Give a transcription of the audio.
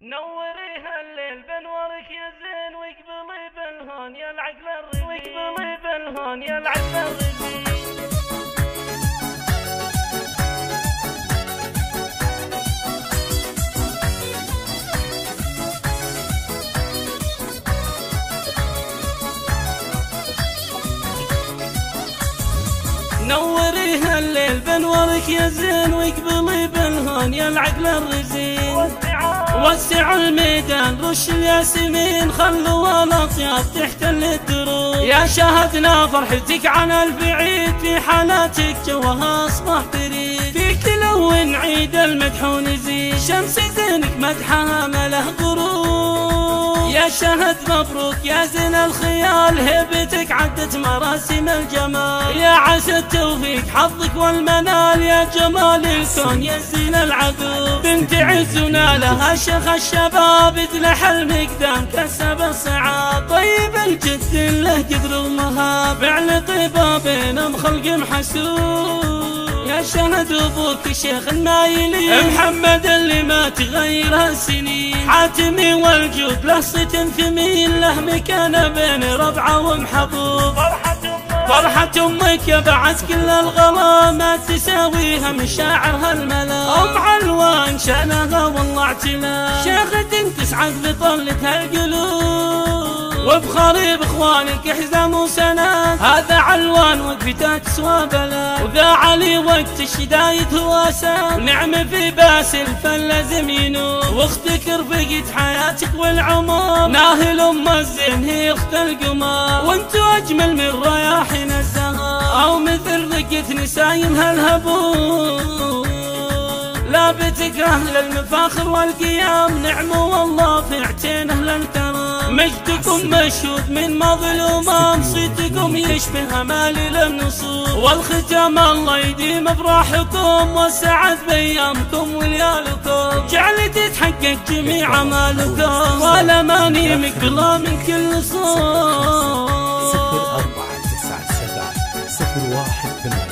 نوريها الليل بنورك يا زين، واقبلي بالهون يا العقل الرزين، واقبلي بالهون يا العقل الرزين. نوريها الليل بنورك يا زين، واقبلي بالهون يا العقل الرزين. وسعوا الميدان رش الياسمين، خلوا الاطياب تحتل الدروب. يا شاهدنا فرحتك عن البعيد، في حالاتك جوها اصبح بريد. فيك تلون عيد المدحون يزيد، شمس زينك مدحها مله غروب. يا شهد مبروك يا زين الخيال، هيبتك عدت مراسم الجمال. يا عسى التوفيق حظك والمنال، يا جمال الكون يا زين العقوب. بنت عزنا لها شيخ الشباب، ادلح المقدام كسب الصعاب. طيب الجد له قدر ومهاب، فعل طيبه بين خلق محسوب. يا شهد ابوك شيخ النايلين، محمد اللي ما تغيرها السنين. حاتمي والجود له صيت ثمين، له مكانه بين ربعه ومحبوب. فرحة امك يا بعد كل الغلا، ما تساويها مشاعرها الملا. ام علوان شانها والله اعتلا، شيخة تسعد بطلتها القلوب. وبخريب اخوانك حزام وسناد، هذا علوان وقفته تسوى بلا. وذا علي وقت الشدايد هو اسد، ونعم في باسل فلازم ينوب. واختك رفقت حياتك والعمر، ناهل ام الزين هي اخت القمر. وانتو اجمل من رياحين الزهر، او مثل رقة نسايمها الهبوب. لا بتكره للمفاخر والقيام، نعم والله في عتينه للكرم. مجدكم مشهود من مظلومة، صيتكم يشبه امال النصوص. والختام الله يديم افراحكم، والسعد بايامكم وليالكم. جعل تتحقق جميع امالكم، والاماني مقبله من كل صوب. 0497 01 8